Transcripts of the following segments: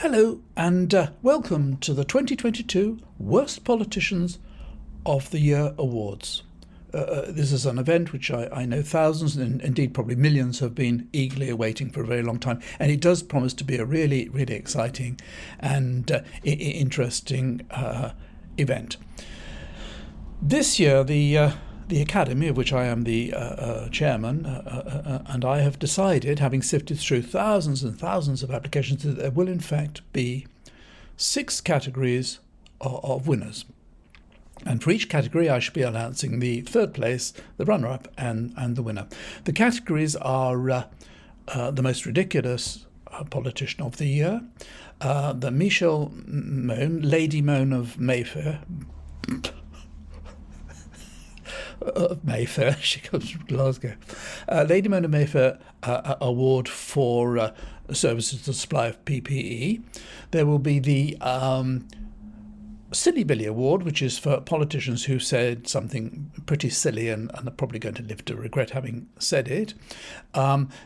Hello and welcome to the 2022 Worst Politicians of the Year Awards. This is an event which I know thousands and indeed probably millions have been eagerly awaiting for a very long time, and it does promise to be a really, really exciting and interesting event. This year the Academy, of which I am the chairman, and I have decided, having sifted through thousands and thousands of applications, that there will in fact be 6 categories of winners. And for each category I shall be announcing the third place, the runner-up and the winner. The categories are the most ridiculous politician of the year, the Michelle Mone, Lady Mone of Mayfair, she comes from Glasgow. Lady Mona Mayfair Award for services to the supply of PPE. There will be the Silly Billy Award, which is for politicians who said something pretty silly and are probably going to live to regret having said it.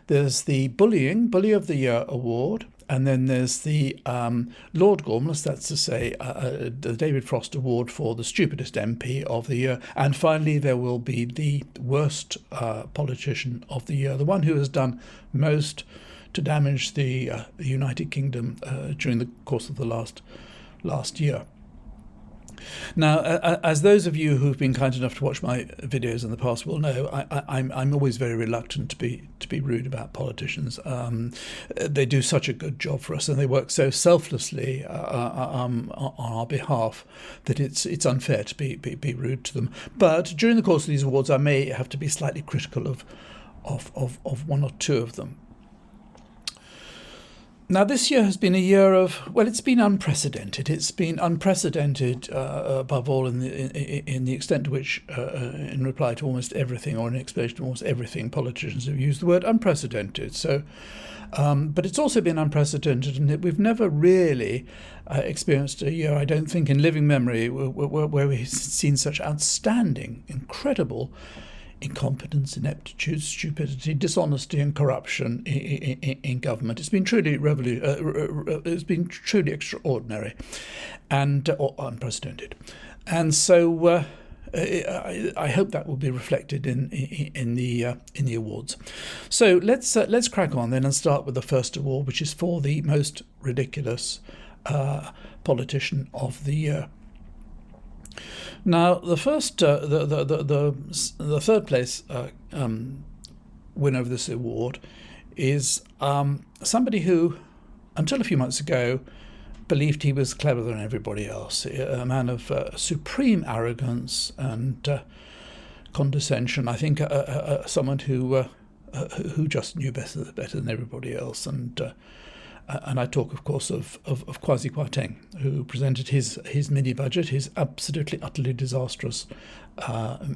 There's the Bully of the Year Award. And then there's the Lord Gormless, that's to say, the David Frost Award for the Stupidest MP of the year. And finally, there will be the Worst Politician of the Year, the one who has done most to damage the United Kingdom during the course of the last year. Now, as those of you who've been kind enough to watch my videos in the past will know, I'm always very reluctant to be rude about politicians. They do such a good job for us, and they work so selflessly on our behalf that it's unfair to be rude to them. But during the course of these awards, I may have to be slightly critical of one or two of them. Now, this year has been a year of, well, it's been unprecedented. It's been unprecedented, above all, in the extent to which, in reply to almost everything, or in explanation to almost everything, politicians have used the word unprecedented. So, but it's also been unprecedented in that we've never really experienced a year, I don't think, in living memory, where we've seen such outstanding, incredible incompetence, ineptitude, stupidity, dishonesty, and corruption in government. It's been truly extraordinary and unprecedented, and so I hope that will be reflected in the awards. So let's crack on then and start with the first award, which is for the most ridiculous politician of the year. Now, the first, the third place winner of this award is somebody who, until a few months ago, believed he was cleverer than everybody else. A man of supreme arrogance and condescension. I think someone who just knew better than everybody else. And I talk, of course, of Kwasi Kwarteng, who presented his mini-budget, his absolutely, utterly disastrous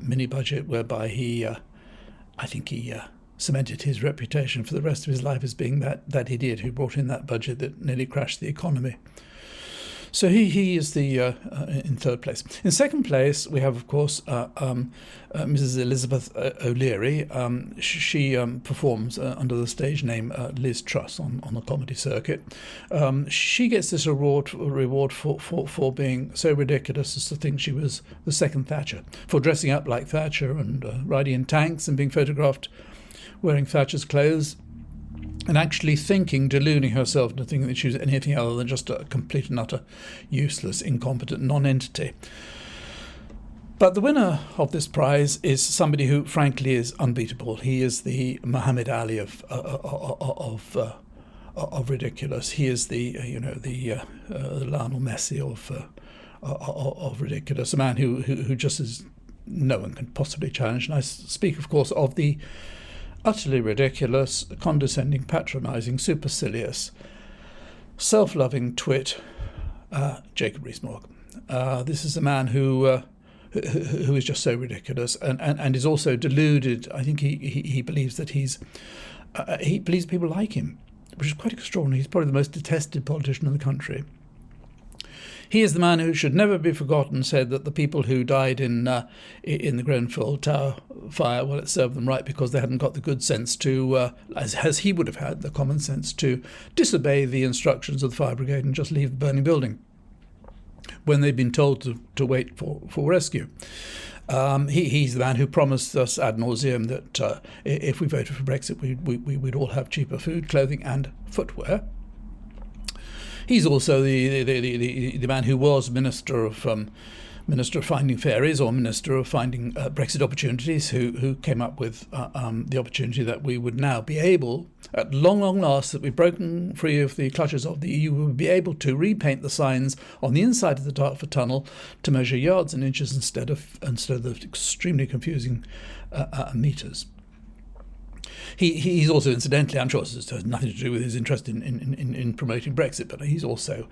mini-budget, whereby I think he cemented his reputation for the rest of his life as being that idiot who brought in that budget that nearly crashed the economy. So he is the in third place. In second place, we have, of course, Mrs. Elizabeth O'Leary. She performs under the stage name Liz Truss on the comedy circuit. She gets this reward for being so ridiculous as to think she was the second Thatcher, for dressing up like Thatcher and riding in tanks and being photographed wearing Thatcher's clothes, and actually deluding herself into thinking that she was anything other than just a complete and utter useless, incompetent non-entity. But the winner of this prize is somebody who, frankly, is unbeatable. He is the Muhammad Ali of ridiculous. He is the Lionel Messi of ridiculous. A man who just is no one can possibly challenge. And I speak, of course, of the utterly ridiculous, condescending, patronising, supercilious, self-loving twit, Jacob Rees-Mogg. This is a man who is just so ridiculous and is also deluded. I think he believes that he believes people like him, which is quite extraordinary. He's probably the most detested politician in the country. He is the man who should never be forgotten, said that the people who died in the Grenfell Tower fire, well, it served them right because they hadn't got the good sense to, as he would have had, the common sense to disobey the instructions of the fire brigade and just leave the burning building when they'd been told to wait for rescue. He's the man who promised us ad nauseum that if we voted for Brexit, we'd all have cheaper food, clothing and footwear. He's also the man who was Minister of Finding Fairies, or Minister of Finding Brexit Opportunities, who came up with the opportunity that we would now be able, at long last, that we've broken free of the clutches of the EU, we would be able to repaint the signs on the inside of the Dartford Tunnel to measure yards and inches instead of the extremely confusing metres. He's also, incidentally, I'm sure this has nothing to do with his interest in promoting Brexit, but he's also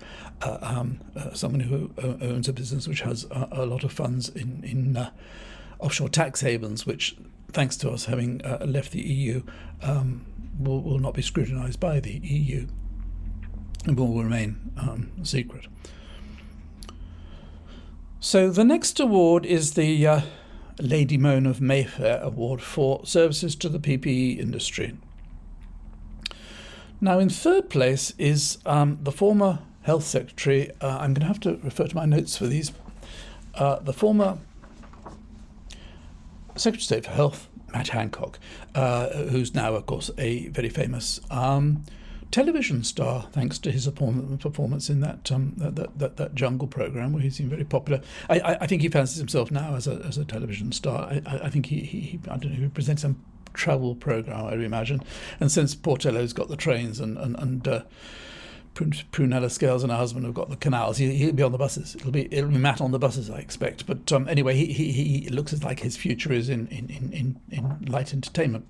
someone who owns a business which has a lot of funds in offshore tax havens, which, thanks to us having left the EU, will not be scrutinised by the EU and will remain secret. So the next award is the Lady Moan of Mayfair Award for services to the PPE industry. Now, in third place is the former Health Secretary. I'm going to have to refer to my notes for these. The former Secretary of State for Health, Matt Hancock, who's now, of course, a very famous television star, thanks to his performance in that jungle program where he seemed very popular. I think he fancies himself now as a television star. I think he I don't know, he presents some travel program, I imagine. And since Portello's got the trains and Prunella Scales and her husband have got the canals, he'll be on the buses. It'll be Matt on the buses, I expect. But anyway, he looks as like his future is in light entertainment.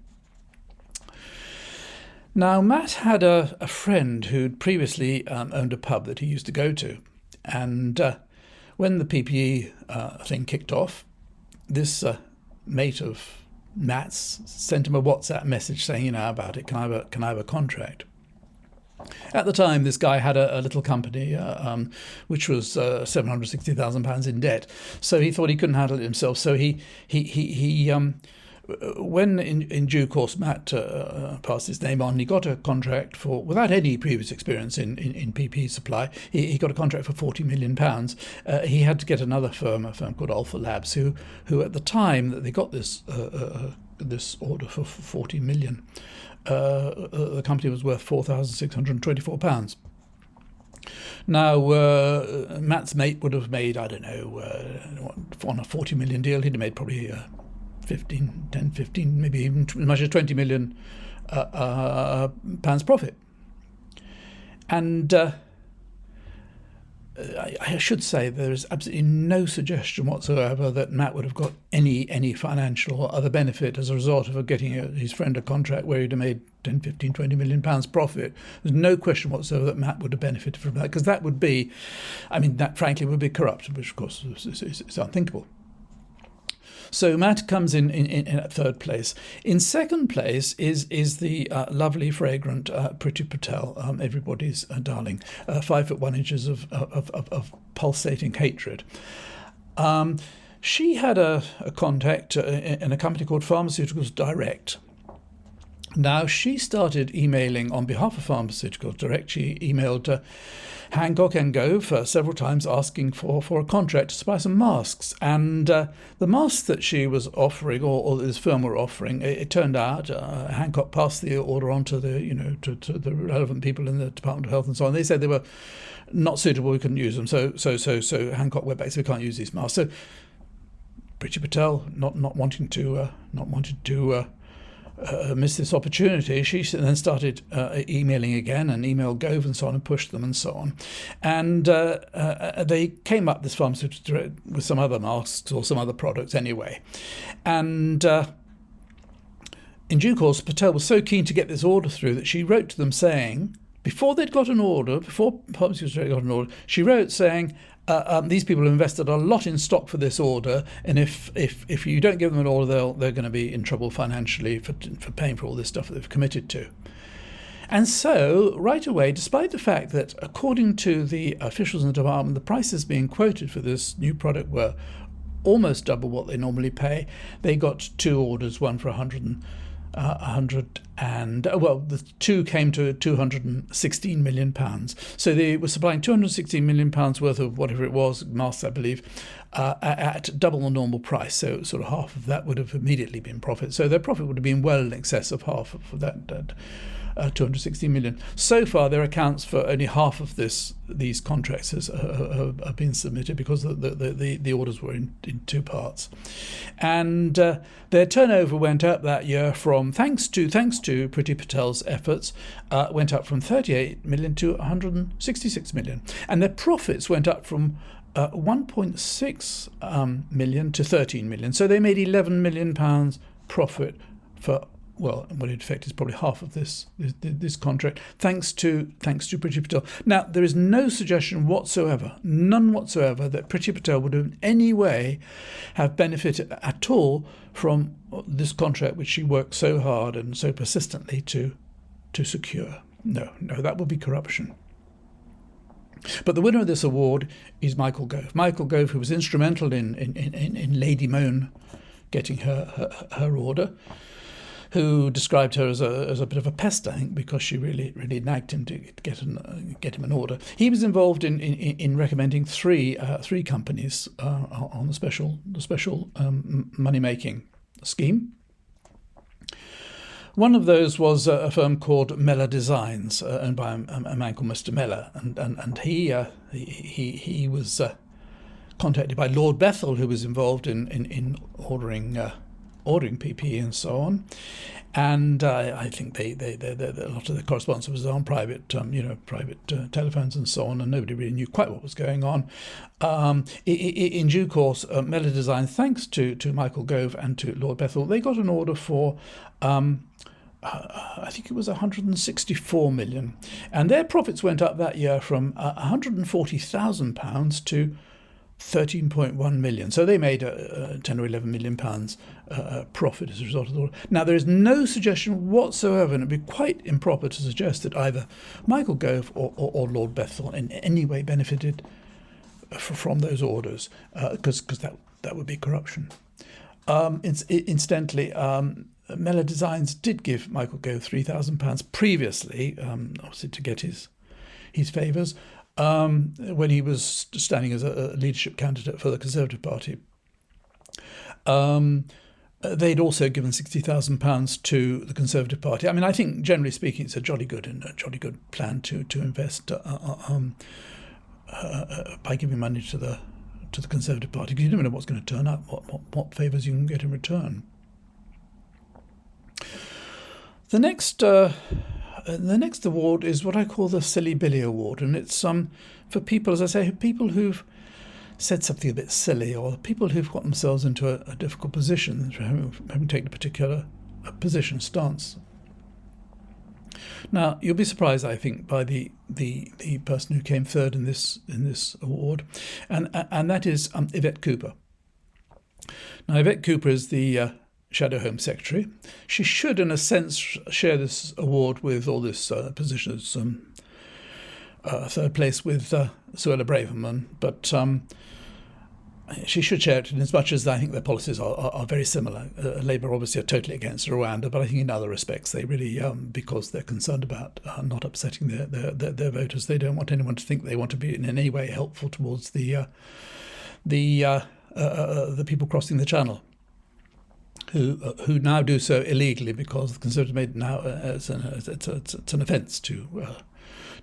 Now, Matt had a friend who'd previously owned a pub that he used to go to. And when the PPE thing kicked off, this mate of Matt's sent him a WhatsApp message saying, how about it? Can I have a contract? At the time, this guy had a little company which was £760,000 in debt. So he thought he couldn't handle it himself. So he when in due course Matt passed his name on, he got a contract for, without any previous experience in PPE supply, he got a contract for £40 million. He had to get another firm, a firm called Alpha Labs, who at the time that they got this order for £40 million, the company was worth £4,624. Now, Matt's mate would have made, I don't know, on a £40 million deal, he'd have made probably 15, maybe even as much as £20 million pounds profit. And I should say there is absolutely no suggestion whatsoever that Matt would have got any financial or other benefit as a result of getting his friend a contract where he'd have made 10, 15, 20 million pounds profit. There's no question whatsoever that Matt would have benefited from that, because that would be, that frankly would be corrupt, which of course is unthinkable. So Matt comes in at third place. In second place is the lovely, fragrant Priti Patel, everybody's darling, 5'1" inches of pulsating hatred. She had a contact in a company called Pharmaceuticals Direct. Now, she started emailing on behalf of Pharmaceuticals Direct. She emailed Hancock and Gove several times asking for a contract to supply some masks. And the masks that she was offering, or this firm were offering, it turned out Hancock passed the order on to the to the relevant people in the Department of Health and so on. They said they were not suitable, we couldn't use them. So Hancock went back, so we can't use these masks. So Priti Patel, not wanting to missed this opportunity, she then started emailing again and emailed Gove and so on and pushed them and so on. And they came up, this pharmaceutical direct, with some other masks or some other products anyway. And in due course, Patel was so keen to get this order through that she wrote to them saying, before they'd got an order, before Pharmaceuticals Direct got an order, she wrote saying, these people have invested a lot in stock for this order, and if you don't give them an order, they're going to be in trouble financially for paying for all this stuff that they've committed to. And so, right away, despite the fact that, according to the officials in the department, the prices being quoted for this new product were almost double what they normally pay, they got 2 orders, one for 100 and well, the 2 came to 216 million pounds. So they were supplying 216 million pounds worth of whatever it was, masks, I believe, at double the normal price. So sort of half of that would have immediately been profit. So their profit would have been well in excess of half of that 260 million. So far, their accounts for only half of these contracts have been submitted because the orders were in 2 parts, and their turnover went up that year from thanks to Priti Patel's efforts, went up from 38 million to 166 million, and their profits went up from 1.6 million to 13 million. So they made 11 million pounds profit for, well, what in effect is probably half of this contract, thanks to Priti Patel. Now, there is no suggestion whatsoever, none whatsoever, that Priti Patel would in any way have benefited at all from this contract, which she worked so hard and so persistently to secure. No, that would be corruption. But the winner of this award is Michael Gove. Michael Gove, who was instrumental in Lady Moan getting her order, who described her as a bit of a pest, I think, because she really nagged him to get him an order. He was involved in recommending three companies on the special money making scheme. One of those was a firm called Mellor Designs, owned by a man called Mr. Mellor, and he was contacted by Lord Bethell, who was involved in ordering PPE and so on. And I think they a lot of the correspondence was on private telephones and so on, and nobody really knew quite what was going on. In due course, Mellor Design, thanks to Michael Gove and to Lord Bethell, they got an order for I think it was 164 million, and their profits went up that year from £140,000 to 13.1 million. So they made 10 or 11 million pounds profit as a result of the order. Now, there is no suggestion whatsoever, and it would be quite improper to suggest that either Michael Gove or Lord Bethell in any way benefited from those orders, because that would be corruption. Incidentally, Mellor Designs did give Michael Gove £3,000 previously, obviously to get his favours, when he was standing as a leadership candidate for the Conservative Party. They'd also given £60,000 to the Conservative Party. I mean, I think generally speaking, it's a jolly good plan to invest by giving money to the Conservative Party, because you never know what's going to turn up, what favours you can get in return. The next award is what I call the Silly Billy Award, and it's for people, as I say, people who've said something a bit silly, or people who've got themselves into a difficult position, having taken a particular stance. Now, you'll be surprised, I think, by the person who came third in this award, and that is Yvette Cooper. Now, Yvette Cooper is the Shadow Home Secretary. She should, in a sense, share this award with all this positions, third place with Suella Braverman, but she should share it in as much as I think their policies are very similar. Labour obviously are totally against Rwanda, but I think in other respects they really, because they're concerned about not upsetting their voters, they don't want anyone to think they want to be in any way helpful towards the people crossing the Channel, who now do so illegally because the Conservatives made it now it's an offence to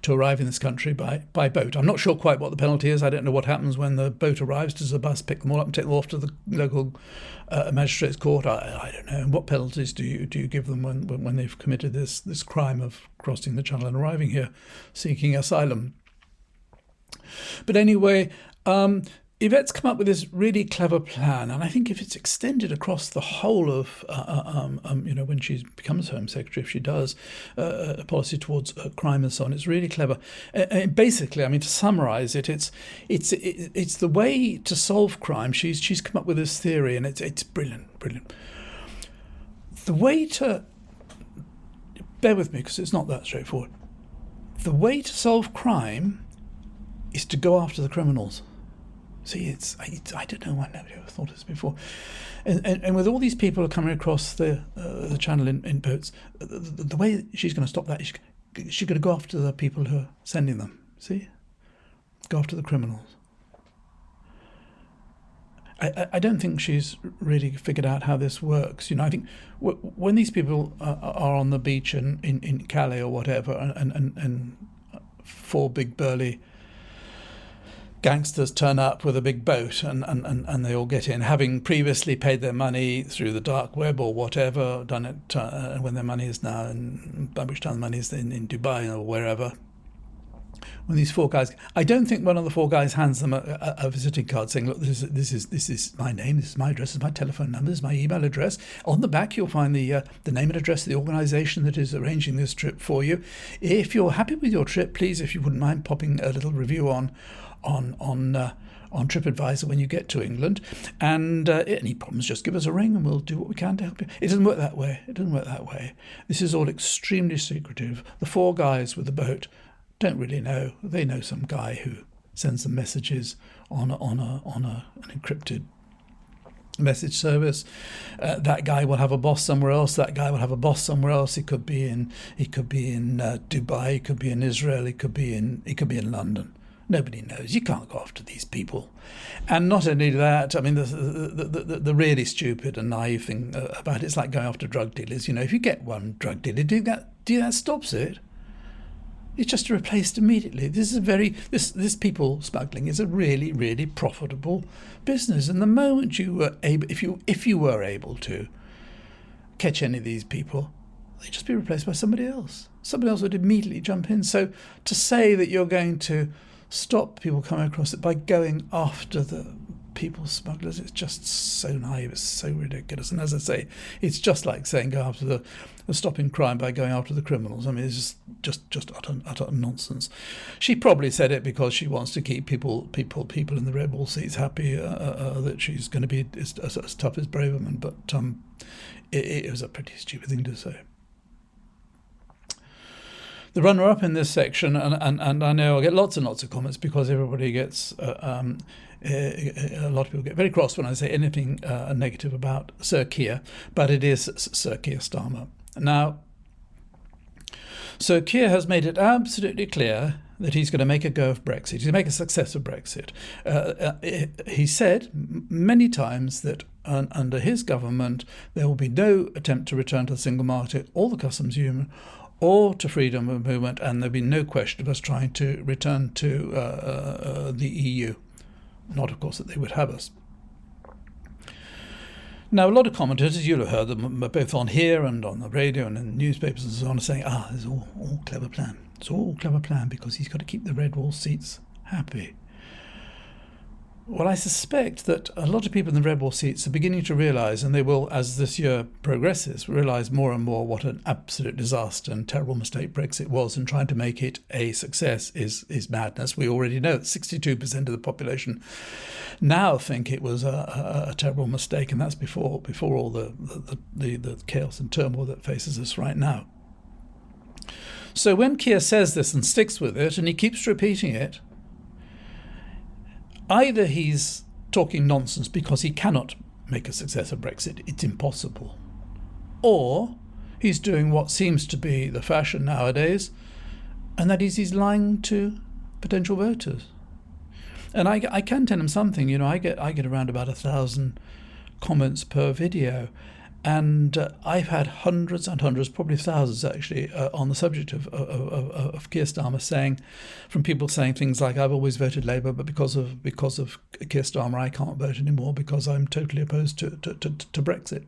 arrive in this country by boat. I'm not sure quite what the penalty is. I don't know what happens when the boat arrives. Does the bus pick them all up and take them off to the local magistrate's court? I don't know. And what penalties do you give them when they've committed this crime of crossing the Channel and arriving here seeking asylum? But anyway, Yvette's come up with this really clever plan, and I think if it's extended across the whole of, when she becomes Home Secretary, if she does, a policy towards crime and so on, it's really clever. Basically, I mean, to summarise it, it's the way to solve crime. She's come up with this theory, and it's brilliant. The way to bear with me because it's not that straightforward. The way to solve crime is to go after the criminals. See, I don't know why nobody ever thought of this before. And with all these people coming across the channel in boats, the way she's going to stop that is she's going to go after the people who are sending them. See? Go after the criminals. I don't think she's really figured out how this works. I think when these people are on the beach in Calais or whatever, and four big burly gangsters turn up with a big boat and they all get in, having previously paid their money through the dark web or whatever, done it when their money is now by which time the money is in Dubai or wherever. When these four guys, I don't think one of the four guys hands them a visiting card saying, look, this is my name, this is my address, this is my telephone number, this is my email address. On the back you'll find the name and address of the organisation that is arranging this trip for you. If you're happy with your trip, please, if you wouldn't mind popping a little review on TripAdvisor when you get to England, and any problems, just give us a ring and we'll do what we can to help you. It doesn't work that way. This is all extremely secretive. The four guys with the boat don't really know. They know some guy who sends them messages on an encrypted message service. That guy will have a boss somewhere else. That guy will have a boss somewhere else. He could be in Dubai. He could be in Israel. He could be in London. Nobody knows. You can't go after these people. And not only that, I mean, the really stupid and naive thing about it's like going after drug dealers. If you get one drug dealer, that stops it. It's just replaced immediately. This people smuggling is a really, really profitable business. And the moment you were able, if you were able to catch any of these people, they'd just be replaced by somebody else. Somebody else would immediately jump in. So to say that you're going to stop people coming across it by going after the people smugglers, it's just so naive, it's so ridiculous. And as I say, it's just like saying go after the stopping crime by going after the criminals. I mean, it's just utter nonsense. She probably said it because she wants to keep people in the red wall seats happy that she's going to be as tough as Braverman, but it was a pretty stupid thing to say. The runner-up in this section, and I know I get lots and lots of comments because everybody gets a lot of people get very cross when I say anything negative about Sir Kier, but it is Sir Keir Starmer. Now, Sir Keir has made it absolutely clear that he's going to make a go of Brexit. He's going to make a success of Brexit. He said many times that under his government there will be no attempt to return to the single market or the customs union or to freedom of movement, and there'll be no question of us trying to return to the EU. Not, of course, that they would have us. Now, a lot of commentators, you'll have heard them both on here and on the radio and in the newspapers and so on, are saying, it's all clever plan. It's all clever plan because he's got to keep the red wall seats happy. Well, I suspect that a lot of people in the red wall seats are beginning to realise, and they will, as this year progresses, realise more and more what an absolute disaster and terrible mistake Brexit was, and trying to make it a success is madness. We already know that 62% of the population now think it was a terrible mistake, and that's before all the chaos and turmoil that faces us right now. So when Kier says this and sticks with it, and he keeps repeating it, either he's talking nonsense because he cannot make a success of Brexit, it's impossible, or he's doing what seems to be the fashion nowadays, and that is he's lying to potential voters. And I can tell him something, I get around about 1,000 comments per video, and I've had hundreds and hundreds, probably thousands actually, on the subject of Keir Starmer, from people saying things like, I've always voted Labour, but because of Keir Starmer I can't vote anymore because I'm totally opposed to Brexit.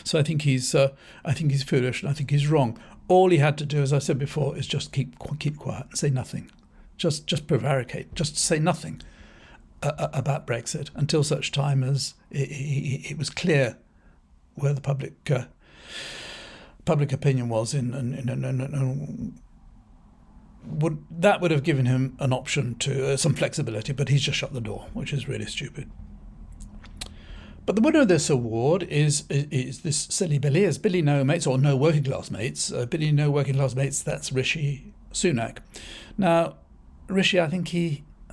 So I think he's foolish, and I think he's wrong. All he had to do, as I said before, is just keep quiet and say nothing. Just prevaricate, just say nothing about Brexit until such time as it was clear where the public opinion was that would have given him an option to some flexibility, but he's just shut the door, which is really stupid. But the winner of this award is this silly Billy, is Billy No Mates, or No Working Class Mates. Billy No Working Class Mates, that's Rishi Sunak. Now, Rishi, I think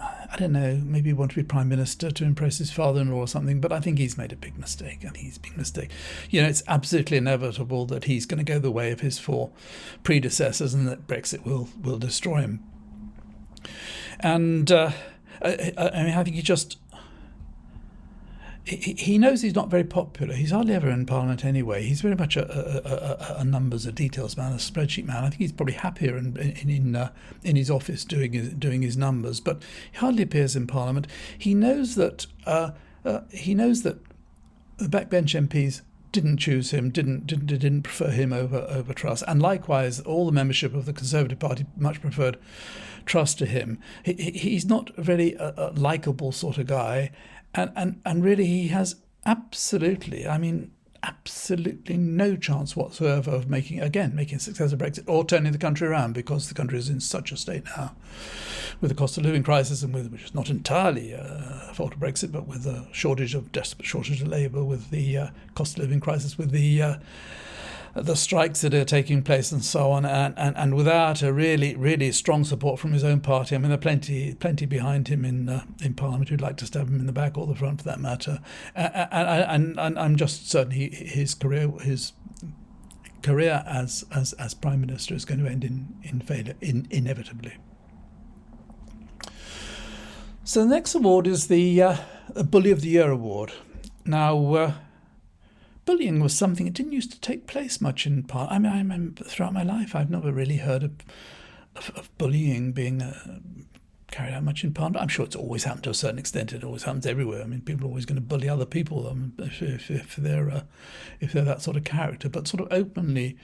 I don't know, maybe he wanted to be Prime Minister to impress his father-in-law or something, but I think he's made a big mistake. It's absolutely inevitable that he's going to go the way of his four predecessors and that Brexit will destroy him. And I think he knows he's not very popular. He's hardly ever in Parliament anyway. He's very much a numbers, a details man, a spreadsheet man. I think he's probably happier in his office doing his numbers, but he hardly appears in Parliament. He knows that the backbench MPs didn't choose him, didn't prefer him over Truss, and likewise all the membership of the Conservative Party much preferred Truss to him. He's not a very likeable sort of guy. And really, he has absolutely no chance whatsoever of making a success of Brexit or turning the country around, because the country is in such a state now, with the cost of living crisis, and which is not entirely a fault of Brexit, but with a desperate shortage of labour, with the cost of living crisis, with the strikes that are taking place and so on, and without a really strong support from his own party. I mean, there are plenty behind him in Parliament who'd like to stab him in the back or the front, for that matter. And I'm just certain his career as Prime Minister is going to end in failure, inevitably. So the next award is the Bully of the Year award. Now, bullying was something that didn't used to take place much in Parliament. I remember throughout my life I've never really heard of bullying being carried out much in Parliament. I'm sure it's always happened to a certain extent. It always happens everywhere. I mean, people are always going to bully other people if they're that sort of character. But sort of openly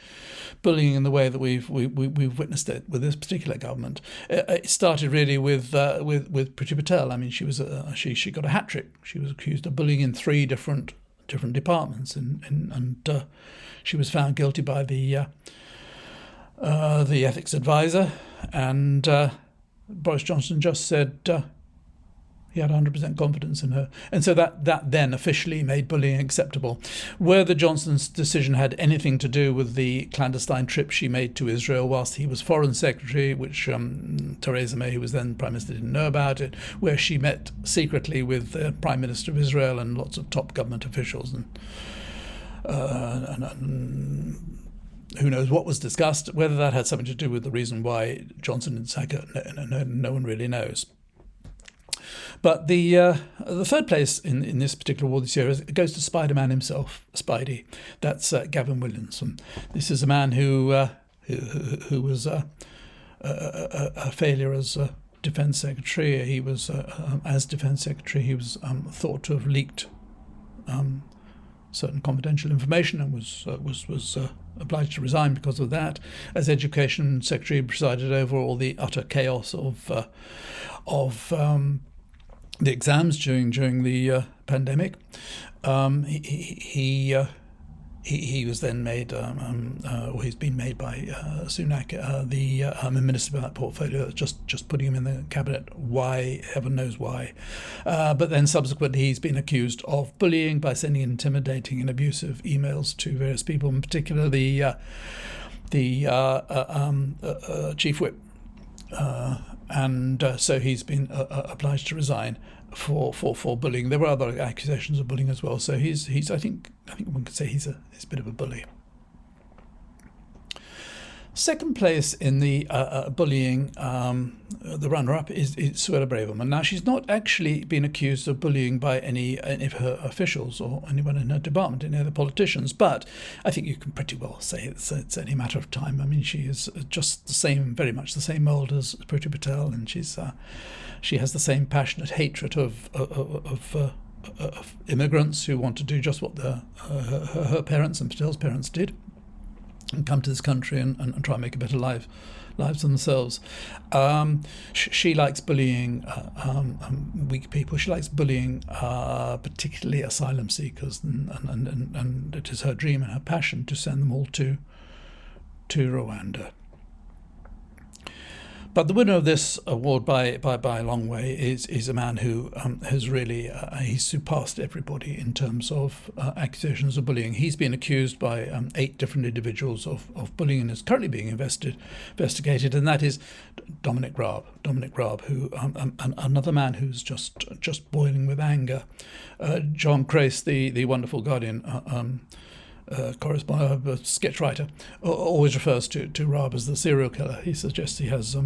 bullying in the way that we've witnessed it with this particular government, it started really with Priti Patel. I mean, she got a hat trick. She was accused of bullying in three different departments, and she was found guilty by the ethics advisor, and Boris Johnson just said he had 100% confidence in her, and so that then officially made bullying acceptable. Whether Johnson's decision had anything to do with the clandestine trip she made to Israel whilst he was Foreign Secretary, which Theresa May, who was then Prime Minister, didn't know about it, where she met secretly with the Prime Minister of Israel and lots of top government officials, and who knows what was discussed. Whether that had something to do with the reason why Johnson didn't sack her, no one really knows. But the third place in this particular award this year goes to Spider-Man himself, Spidey. That's Gavin Williamson. This is a man who was a failure as Defence Secretary. He was as Defence Secretary, he was thought to have leaked certain confidential information and was obliged to resign because of that. As Education Secretary, he presided over all the utter chaos of the exams during the pandemic. He was then made, or he's been made by Sunak, the Minister of that portfolio, just putting him in the cabinet. Why? Heaven knows why. But then subsequently he's been accused of bullying by sending intimidating and abusive emails to various people, in particular the Chief Whip. And so he's been obliged to resign for bullying. There were other accusations of bullying as well. So he's I think one could say he's a bit of a bully. Second place in the bullying, the runner-up is Suella Braverman. Now, she's not actually been accused of bullying by any of her officials or anyone in her department, any other politicians, but I think you can pretty well say it's only a matter of time. I mean, she is just very much the same mould as Priti Patel, and she has the same passionate hatred of immigrants who want to do just what her parents and Patel's parents did, and come to this country and try and make a better lives for themselves. She likes bullying weak people. She likes bullying particularly asylum seekers, and it is her dream and her passion to send them all to Rwanda. But the winner of this award by a long way is a man who has really he's surpassed everybody in terms of accusations of bullying. He's been accused by 8 different individuals of bullying and is currently being investigated, and that is Dominic Raab. Dominic Raab, who another man who's just boiling with anger. John Crace, the wonderful Guardian correspondent, sketch writer, always refers to Raab as the serial killer. He suggests he has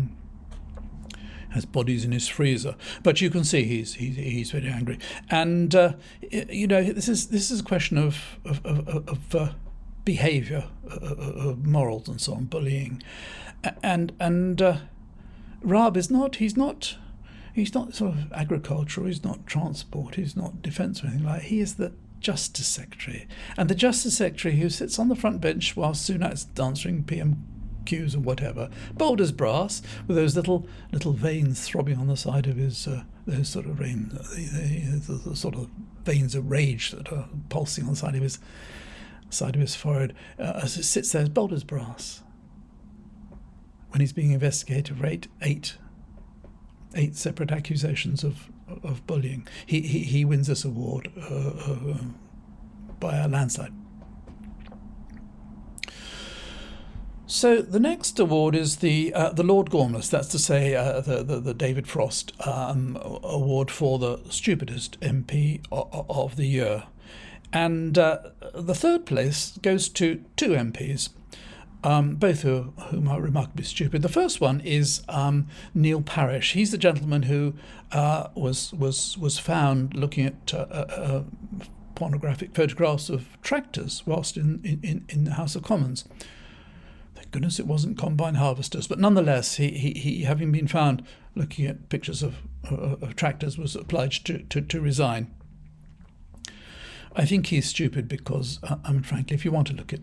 bodies in his freezer, but you can see he's very angry, and this is a question of behaviour, of morals and so on, bullying, and Raab is not. He's not sort of agricultural. He's not transport. He's not defence or anything like that. He is the Justice Secretary, and the Justice Secretary who sits on the front bench while Sunak's answering PMQs and whatever, bold as brass, with those little veins throbbing on the side of his those sort of the sort of veins of rage that are pulsing on the side of his forehead, as it sits there as bold as brass when he's being investigated for eight separate accusations of bullying. He wins this award by a landslide. So the next award is the Lord Gormless. That's to say, the David Frost award for the stupidest MP of the year, and the third place goes to 2 MPs. Both whom are remarkably stupid. The first one is Neil Parish. He's the gentleman who was found looking at pornographic photographs of tractors whilst in the House of Commons. Thank goodness it wasn't combine harvesters, but nonetheless, he having been found looking at pictures of tractors, was obliged to resign. I think he's stupid because, frankly, if you want to look at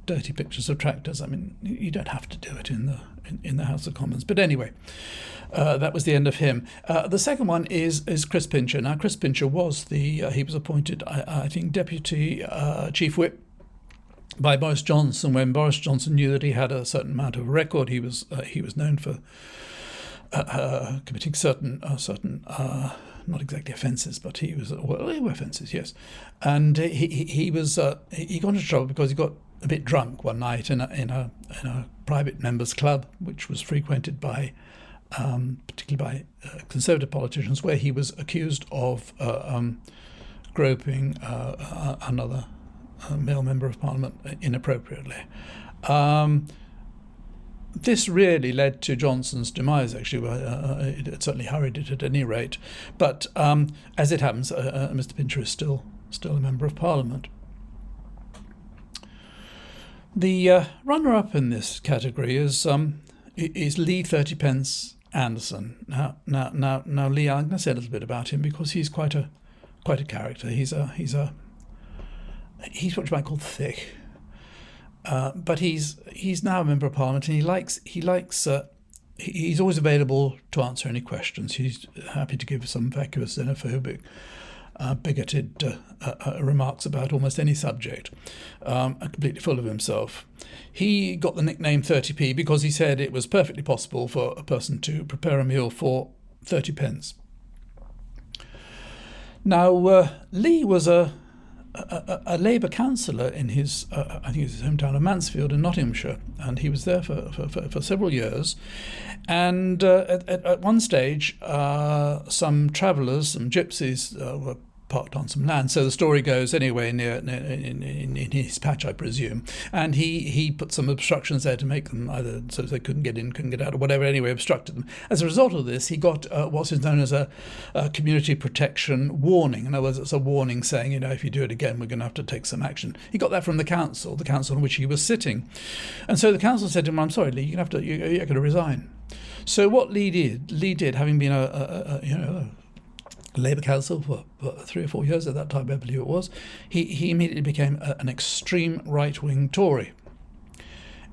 dirty pictures of tractors, you don't have to do it in the House of Commons. But anyway, that was the end of him. The second one is Chris Pincher. Now, Chris Pincher was he was appointed, I think, Deputy Chief Whip by Boris Johnson when Boris Johnson knew that he had a certain amount of record. He was known for committing certain not exactly offences, but they were offences, yes. And he got into trouble because he got a bit drunk one night in a private members' club, which was frequented by particularly by Conservative politicians, where he was accused of groping another male member of Parliament inappropriately. This really led to Johnson's demise, actually. It certainly hurried it at any rate. But as it happens, Mr. Pincher is still a member of Parliament. The runner-up in this category is Lee 30p Anderson. Now, Lee, I'm going to say a little bit about him because he's quite a character. He's what you might call thick. But he's now a member of Parliament, and he's always available to answer any questions. He's happy to give some vacuous, xenophobic, bigoted remarks about almost any subject, completely full of himself. He got the nickname 30p because he said it was perfectly possible for a person to prepare a meal for 30p. Now, Lee was a Labour councillor in his, I think it was his hometown of Mansfield in Nottinghamshire, and he was there for several years. And at one stage, some travellers, some gypsies, were parked on some land. So the story goes anyway near in his patch, I presume. And he put some obstructions there to make them either so they couldn't get in, couldn't get out, or whatever. Anyway, obstructed them. As a result of this, he got what's known as a community protection warning. In other words, it's a warning saying, if you do it again, we're going to have to take some action. He got that from the council in which he was sitting, and so the council said to him, "I'm sorry, Lee, you're going to resign." So what Lee did, having been a Labour council for 3 or 4 years at that time, I believe it was, he immediately became an extreme right-wing Tory.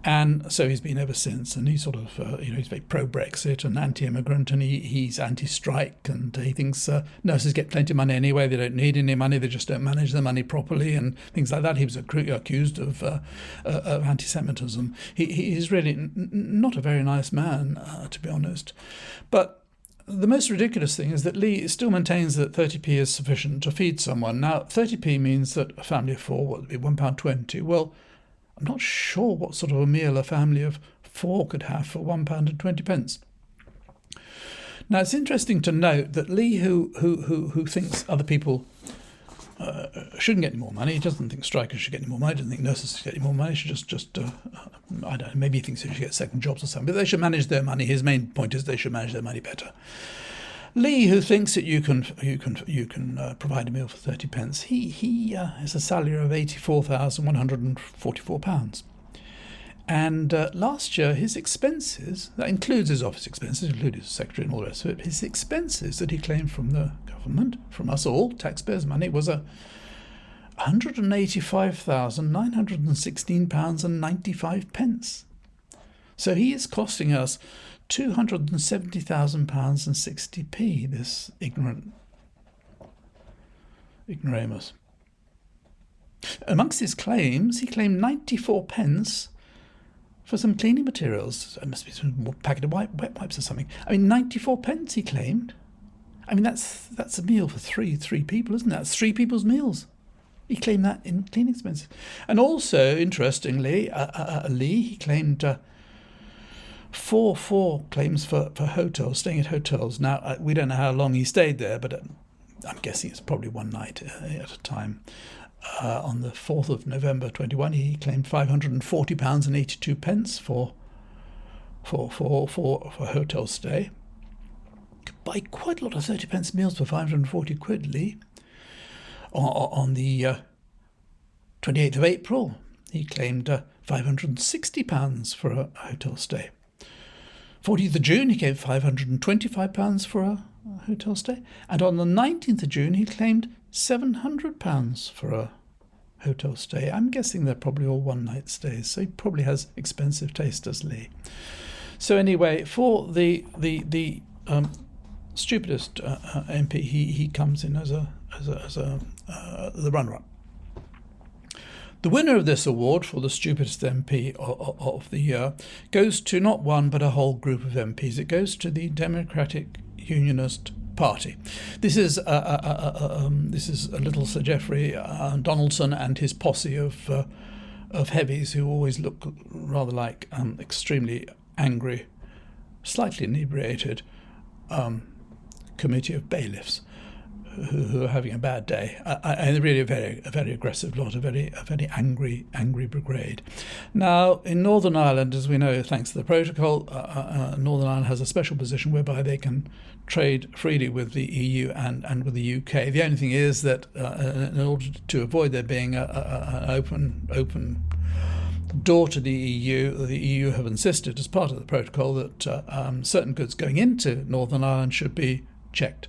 And so he's been ever since, and he's sort of, he's very pro-Brexit and anti-immigrant, and he's anti-strike, and he thinks nurses get plenty of money anyway, they don't need any money, they just don't manage their money properly, and things like that. He was accused of anti-Semitism. He's really not a very nice man, to be honest. But the most ridiculous thing is that Lee still maintains that 30p is sufficient to feed someone. Now, 30p means that a family of four, what would be £1.20? Well, I'm not sure what sort of a meal a family of four could have for £1.20. Now, it's interesting to note that Lee, who thinks other people shouldn't get any more money, he doesn't think strikers should get any more money, doesn't think nurses should get any more money, should just I don't know, maybe he thinks they should get second jobs or something, but they should manage their money. His main point is they should manage their money better. Lee, who thinks that you can provide a meal for 30p, he has a salary of £84,144, and last year his expenses, that includes his office expenses, including his secretary and all the rest of it, his expenses that he claimed from the government, from us all, taxpayers' money, was £185,916.95. So he is costing us £270,000.60, this ignoramus. Amongst his claims, he claimed 94p for some cleaning materials. It must be some packet of wet wipes or something. I mean, 94p he claimed. I mean, that's a meal for three people, isn't it? That's three people's meals. He claimed that in cleaning expenses. And also, interestingly, Lee, he claimed four claims for hotels, staying at hotels. Now, we don't know how long he stayed there, but I'm guessing it's probably one night at a time. On the 4th of November 21, he claimed £540.82 for hotel stay. Could buy quite a lot of 30p meals for 540 quid, Lee. On the 28th of April, he claimed £560 for a hotel stay. 14th of June, he gave £525 for a hotel stay. And on the 19th of June, he claimed £700 for a hotel stay. I'm guessing they're probably all one-night stays, so he probably has expensive taste, does Lee. So anyway, for the stupidest MP, he comes in as the runner-up. The winner of this award for the stupidest MP of the year goes to not one but a whole group of MPs. It goes to the Democratic Unionist Party. This is a little Sir Geoffrey Donaldson and his posse of heavies who always look rather like extremely angry, slightly inebriated committee of bailiffs who are having a bad day, and really a very aggressive lot, a very angry brigade. Now, in Northern Ireland, as we know, thanks to the protocol, Northern Ireland has a special position whereby they can trade freely with the EU and with the UK. The only thing is that in order to avoid there being an open door to the EU have insisted, as part of the protocol, that certain goods going into Northern Ireland should be checked.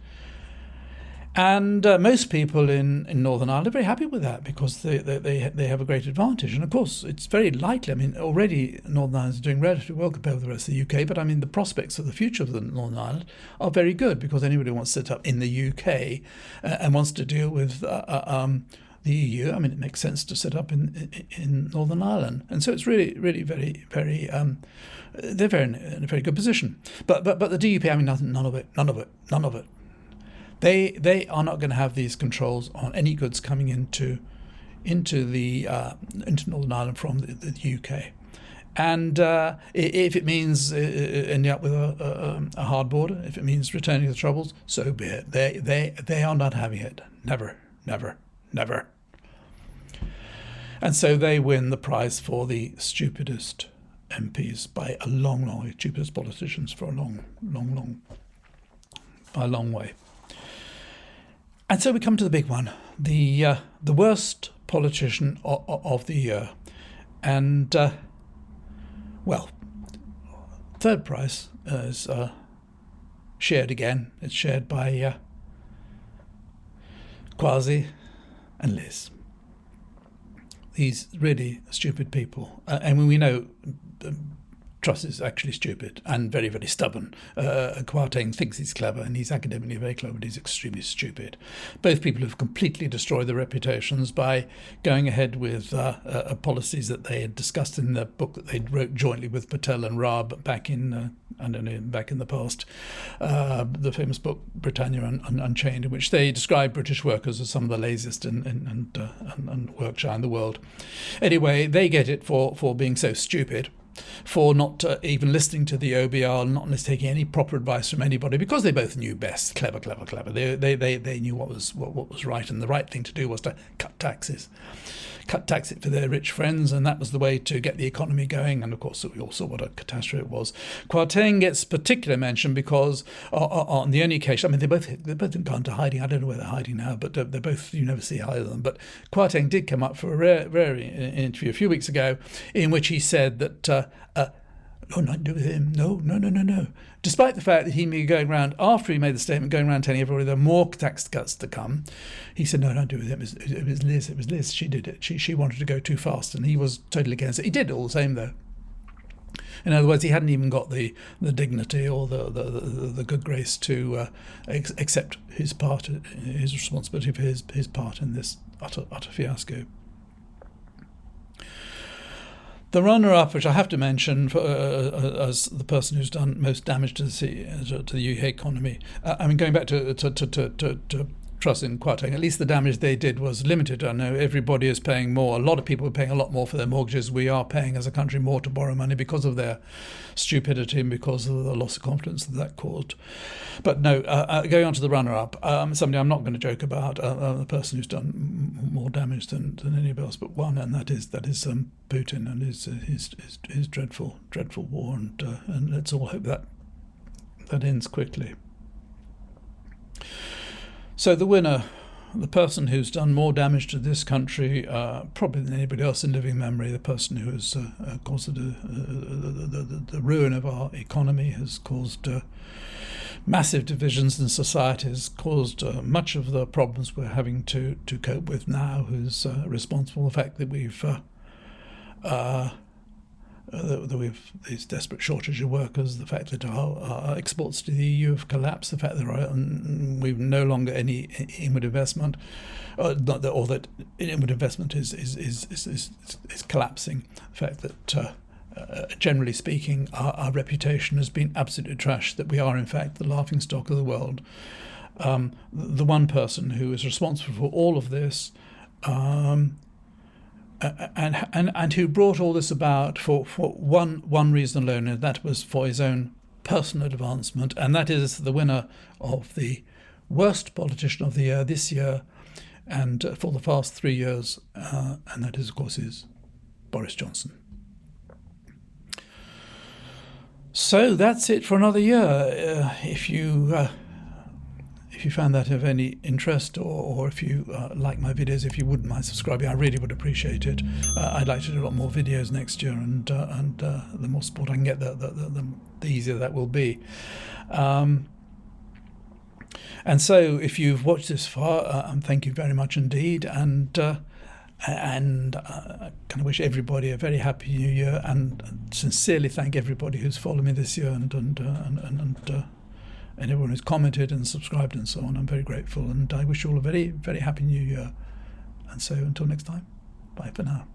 And most people in Northern Ireland are very happy with that because they have a great advantage. And of course, it's very likely. I mean, already Northern Ireland is doing relatively well compared with the rest of the UK. But I mean, the prospects of the future of the Northern Ireland are very good because anybody who wants to set up in the UK and wants to deal with the EU, I mean, it makes sense to set up in Northern Ireland. And so it's really very they're in a very good position. But the DUP, I mean, none of it. They are not going to have these controls on any goods coming into Northern Ireland from the UK, and if it means ending up with a hard border, if it means returning to the Troubles, so be it. They are not having it. Never. And so they win the prize for the stupidest MPs by a long way, stupidest politicians for a long way. And so we come to the big one, the worst politician of the year. And, third prize is shared again. It's shared by Kwasi and Liz. these really stupid people. And we know Truss is actually stupid and very, very stubborn. Kwarteng thinks he's clever, and he's academically very clever, but he's extremely stupid. Both people have completely destroyed their reputations by going ahead with policies that they had discussed in the book that they wrote jointly with Patel and Raab back in back in the past, the famous book Britannia Unchained, in which they describe British workers as some of the laziest and work shy in the world. Anyway, they get it for being so stupid, for not even listening to the OBR, not taking any proper advice from anybody, because they both knew best. Clever. They knew what was right, and the right thing to do was to cut taxes for their rich friends, and that was the way to get the economy going. And of course, we all saw what a catastrophe it was. Kwarteng gets particular mention because on the only occasion, I mean, they both have gone to hiding. I don't know where they're hiding now, but they're both, you never see either of them. But Kwarteng did come up for a rare interview a few weeks ago, in which he said that no, nothing to do with him. No. Despite the fact that he may be going around, after he made the statement, going around telling everybody there are more tax cuts to come, he said, no, nothing to do with him. It was Liz. It was Liz. She did it. She wanted to go too fast, and he was totally against it. He did it all the same, though. In other words, he hadn't even got the dignity or the good grace to accept his part, his responsibility for his part in this utter fiasco. The runner-up, which I have to mention as the person who's done most damage to the UK economy, I mean, going back to Truss and Kwarteng, at least the damage they did was limited. I know everybody is paying more. A lot of people are paying a lot more for their mortgages. We are paying as a country more to borrow money because of their stupidity and because of the loss of confidence that caused. But no, going on to the runner-up, somebody I'm not going to joke about, the person who's done more damage than anybody else but one, and that is Putin and his dreadful war, and let's all hope that ends quickly. So the winner, the person who's done more damage to this country, probably than anybody else in living memory, the person who has caused the ruin of our economy, has caused massive divisions in society, has caused much of the problems we're having to cope with now, who's responsible for the fact that we've these desperate shortage of workers, the fact that our exports to the EU have collapsed, the fact that we've no longer any inward investment, or that inward investment is collapsing, the fact that generally speaking our reputation has been absolutely trashed, that we are in fact the laughingstock of the world. The one person who is responsible for all of this, and who brought all this about for one reason alone, and that was for his own personal advancement, and that is the winner of the worst politician of the year this year and for the past 3 years, and that is, of course, is Boris Johnson. So that's it for another year. If you found that of any interest, or if you like my videos, if you wouldn't mind subscribing, I really would appreciate it. I'd like to do a lot more videos next year, and the more support I can get, the easier that will be. And so, if you've watched this far, thank you very much indeed, and kind of wish everybody a very happy New Year, and sincerely thank everybody who's followed me this year, and everyone who's commented and subscribed and so on. I'm very grateful, and I wish you all a very, very happy New Year. And so until next time, bye for now.